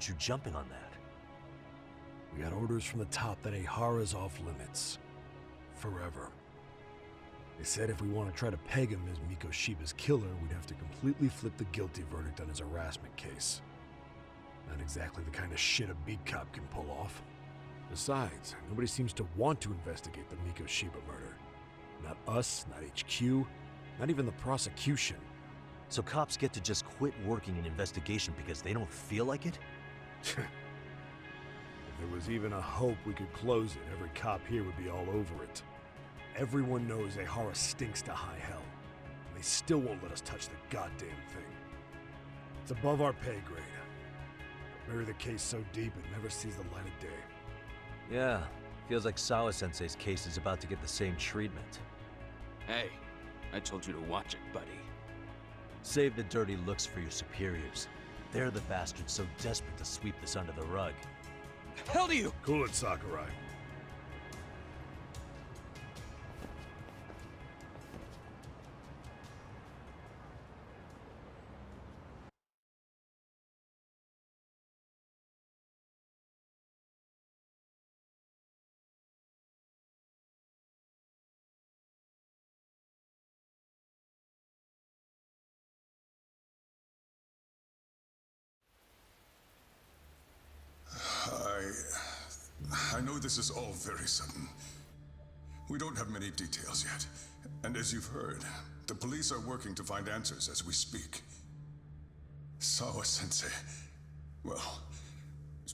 You jumping on that? We got orders from the top that Ehara's off limits. Forever. They said if we want to try to peg him as Mikoshiba's killer, we'd have to completely flip the guilty verdict on his harassment case. Not exactly the kind of shit a beat cop can pull off. Besides, nobody seems to want to investigate the Mikoshiba murder. Not us, not HQ, not even the prosecution. So cops get to just quit working an investigation because they don't feel like it? If there was even a hope we could close it, every cop here would be all over it. Everyone knows Ehara stinks to high hell, and they still won't let us touch the goddamn thing. It's above our pay grade. Bury the case so deep it never sees the light of day. Yeah, feels like Sawa-sensei's case is about to get the same treatment. Hey, I told you to watch it, buddy. Save the dirty looks for your superiors. They're the bastards so desperate to sweep this under the rug. The hell do you? Cool it, Sakurai. I know this is all very sudden. We don't have many details yet. And as you've heard, the police are working to find answers as we speak. Sawa-sensei, well,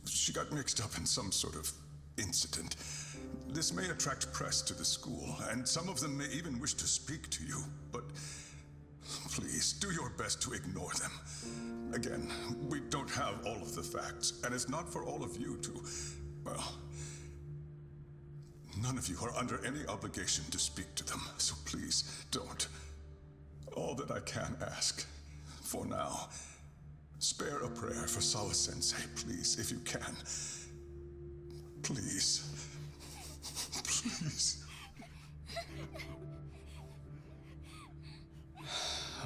she got mixed up in some sort of incident. This may attract press to the school, and some of them may even wish to speak to you, but please, do your best to ignore them. Again, we don't have all of the facts, and it's not for all of you to, well, none of you are under any obligation to speak to them, so please, don't. All that I can ask, for now, spare a prayer for Sawa-sensei, please, if you can. Please. Please.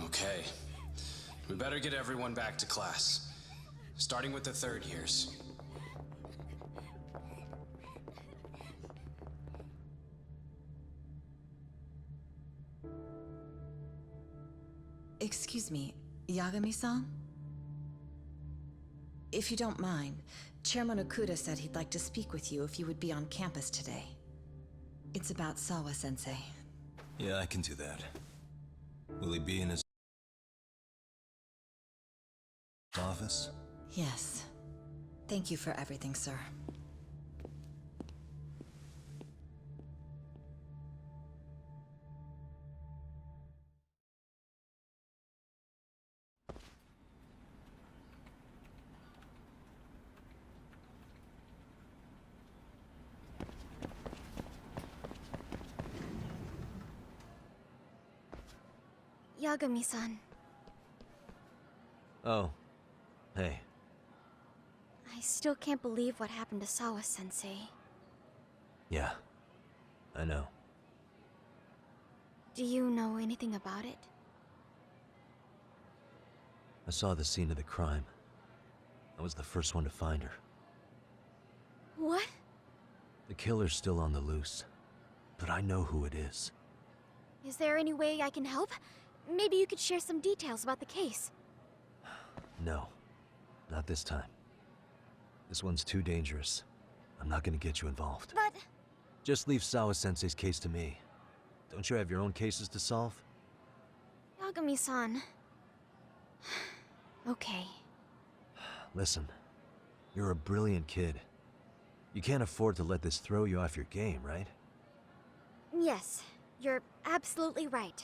Okay. We better get everyone back to class. Starting with the third years. Excuse me, Yagami-san? If you don't mind, Chairman Okuda said he'd like to speak with you if you would be on campus today. It's about Sawa-sensei. Yeah, I can do that. Will he be in his office? Yes. Thank you for everything, sir. Yagami-san. Oh. Hey. I still can't believe what happened to Sawa-sensei. Yeah. I know. Do you know anything about it? I saw the scene of the crime. I was the first one to find her. What? The killer's still on the loose. But I know who it is. Is there any way I can help? Maybe you could share some details about the case. No. Not this time. This one's too dangerous. I'm not gonna get you involved. But... Just leave Sawa-sensei's case to me. Don't you have your own cases to solve? Yagami-san... Okay. Listen. You're a brilliant kid. You can't afford to let this throw you off your game, right? Yes, you're absolutely right.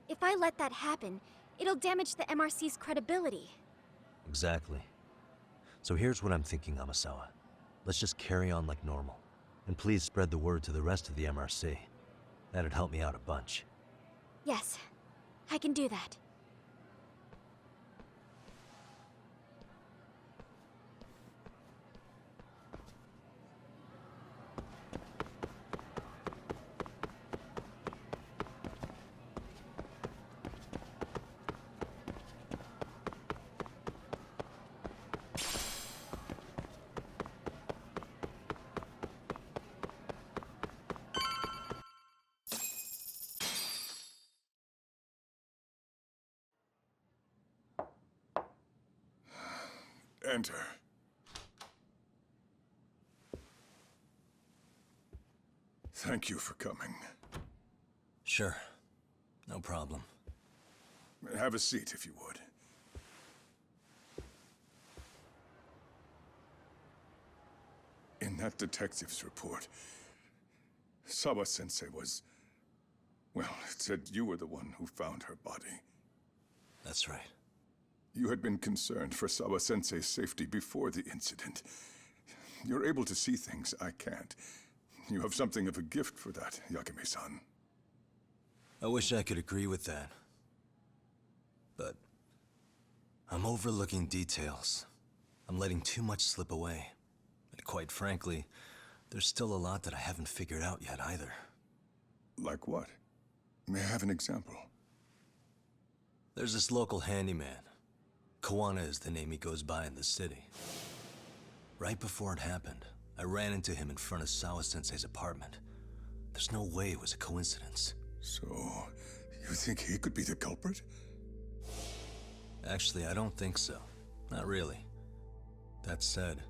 If I let that happen, it'll damage the MRC's credibility. Exactly. So here's what I'm thinking, Amasawa. Let's just carry on like normal. And please spread the word to the rest of the MRC. That'd help me out a bunch. Yes, I can do that. Enter. Thank you for coming. Sure. No problem. Have a seat, if you would. In that detective's report, Sawa-sensei was... Well, it said you were the one who found her body. That's right. You had been concerned for Sawa-sensei's safety before the incident. You're able to see things I can't. You have something of a gift for that, Yakame-san. I wish I could agree with that. But I'm overlooking details. I'm letting too much slip away. And quite frankly, there's still a lot that I haven't figured out yet either. Like what? May I have an example? There's this local handyman. Kawana is the name he goes by in the city. Right before it happened, I ran into him in front of Sawa-sensei's apartment. There's no way it was a coincidence. So, you think he could be the culprit? Actually, I don't think so. Not really. That said,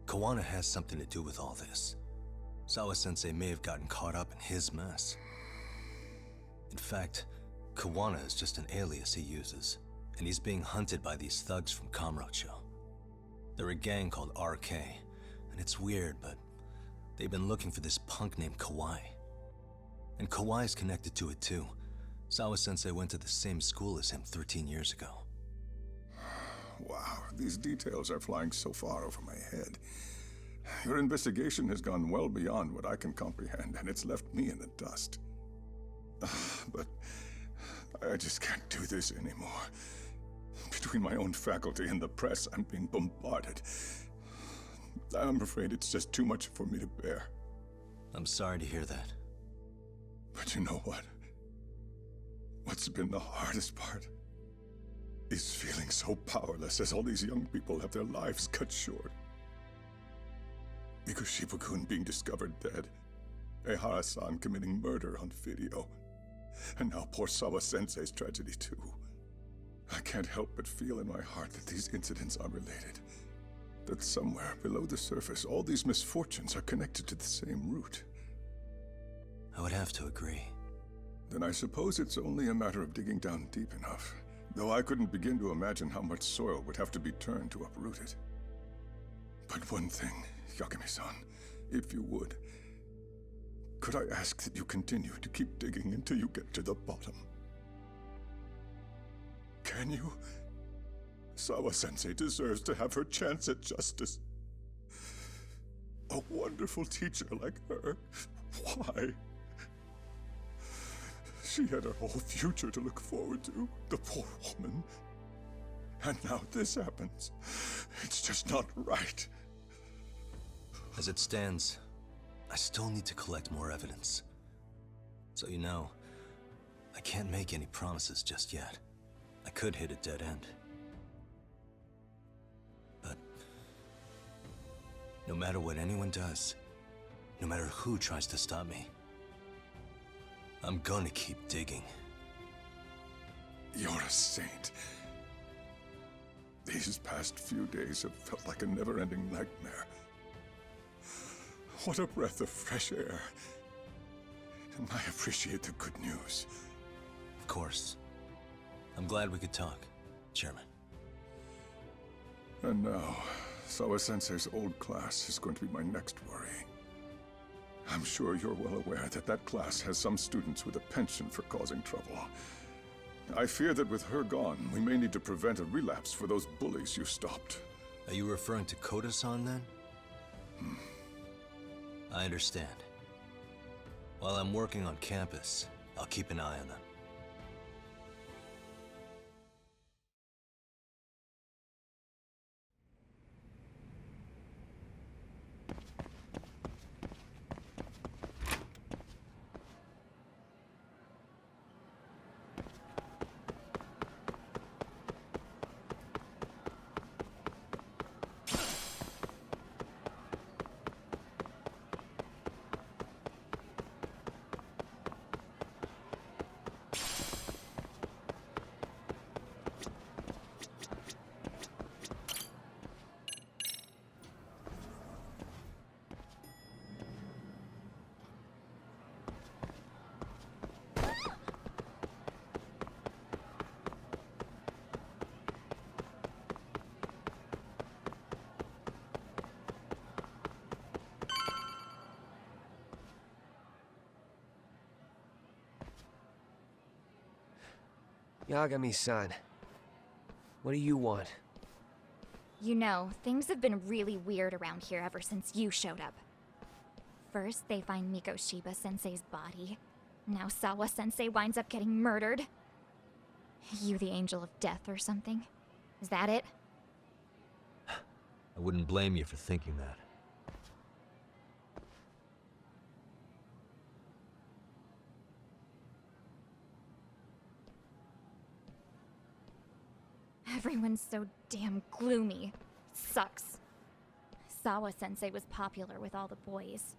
Kawana has something to do with all this. Sawa-sensei may have gotten caught up in his mess. In fact, Kawana is just an alias he uses, and he's being hunted by these thugs from Kamurocho. They're a gang called RK, and it's weird, but they've been looking for this punk named Kawai. And Kawai's connected to it too. Sawa-sensei went to the same school as him 13 years ago. Wow, these details are flying so far over my head. Your investigation has gone well beyond what I can comprehend, and it's left me in the dust. But I just can't do this anymore. Between my own faculty and the press, I'm being bombarded. I'm afraid it's just too much for me to bear. I'm sorry to hear that. But you know what? What's been the hardest part is feeling so powerless as all these young people have their lives cut short. Mikoshiba-kun being discovered dead, Ehara-san committing murder on video, and now poor Sawa-sensei's tragedy too. I can't help but feel in my heart that these incidents are related. That somewhere below the surface, all these misfortunes are connected to the same root. I would have to agree. Then I suppose it's only a matter of digging down deep enough. Though I couldn't begin to imagine how much soil would have to be turned to uproot it. But one thing, Yakame-san, if you would, could I ask that you continue to keep digging until you get to the bottom? Can you? Sawa-sensei deserves to have her chance at justice. A wonderful teacher like her. Why? She had her whole future to look forward to, the poor woman. And now this happens. It's just not right. As it stands, I still need to collect more evidence. So you know, I can't make any promises just yet. I could hit a dead end. But no matter what anyone does, no matter who tries to stop me, I'm gonna keep digging. You're a saint. These past few days have felt like a never-ending nightmare. What a breath of fresh air. And I appreciate the good news. Of course. I'm glad we could talk, Chairman. And now, Sawa-sensei's old class is going to be my next worry. I'm sure you're well aware that that class has some students with a penchant for causing trouble. I fear that with her gone, we may need to prevent a relapse for those bullies you stopped. Are you referring to Koda-san then? I understand. While I'm working on campus, I'll keep an eye on them. Yagami-san, what do you want? You know, things have been really weird around here ever since you showed up. First, they find Mikoshiba-sensei's body. Now Sawa-sensei winds up getting murdered. You the angel of death or something? Is that it? I wouldn't blame you for thinking that. Everyone's so damn gloomy. It sucks. Sawa-sensei was popular with all the boys.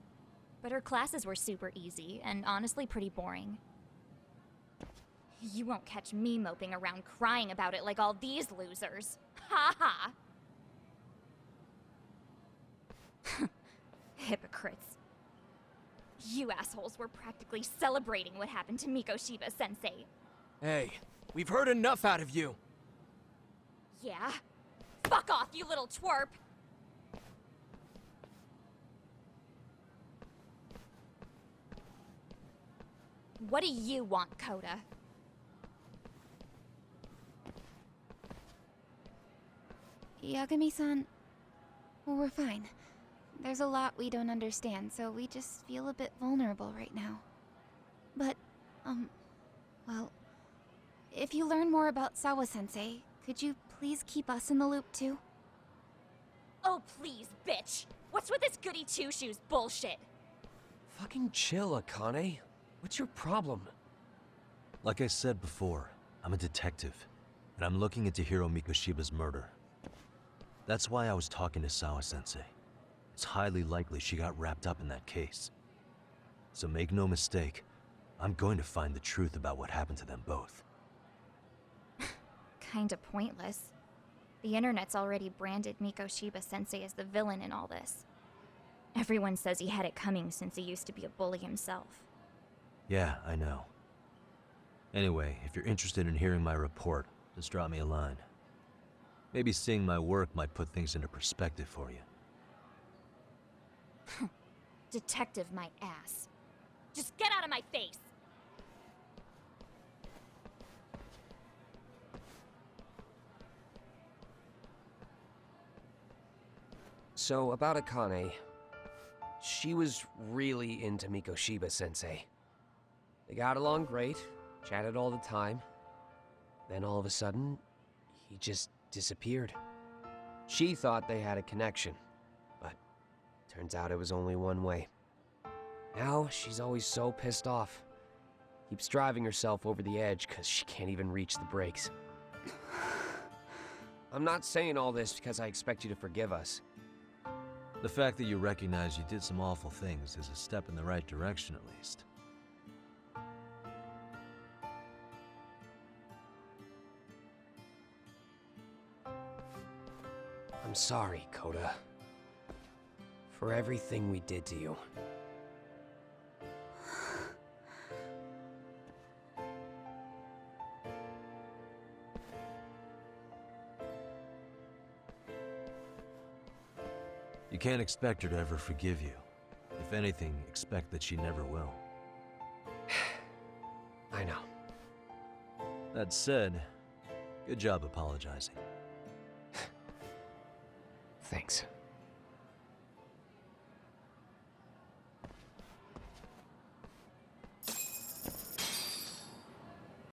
But her classes were super easy, and honestly pretty boring. You won't catch me moping around crying about it like all these losers. Ha ha! Hypocrites. You assholes were practically celebrating what happened to Mikoshiba-sensei. Hey, we've heard enough out of you. Yeah? Fuck off, you little twerp! What do you want, Coda? Yagami-san, well, we're fine. There's a lot we don't understand, so we just feel a bit vulnerable right now. But, well, if you learn more about Sawa-sensei, could you please keep us in the loop too? Oh, please, bitch! What's with this goody two-shoes bullshit? Fucking chill, Akane. What's your problem? Like I said before, I'm a detective, and I'm looking into Hiro Mikoshiba's murder. That's why I was talking to Sawa-sensei. It's highly likely she got wrapped up in that case. So make no mistake, I'm going to find the truth about what happened to them both. Kinda pointless. The internet's already branded Mikoshiba-sensei as the villain in all this. Everyone says he had it coming since he used to be a bully himself. Yeah, I know. Anyway, if you're interested in hearing my report, just drop me a line. Maybe seeing my work might put things into perspective for you. Detective my ass. Just get out of my face! So, about Akane. She was really into Mikoshiba-sensei. They got along great, chatted all the time. Then all of a sudden, he just disappeared. She thought they had a connection, but turns out it was only one way. Now, she's always so pissed off. Keeps driving herself over the edge because she can't even reach the brakes. I'm not saying all this because I expect you to forgive us. The fact that you recognize you did some awful things is a step in the right direction, at least. I'm sorry, Coda. For everything we did to you. You can't expect her to ever forgive you. If anything, expect that she never will. I know. That said, good job apologizing. Thanks.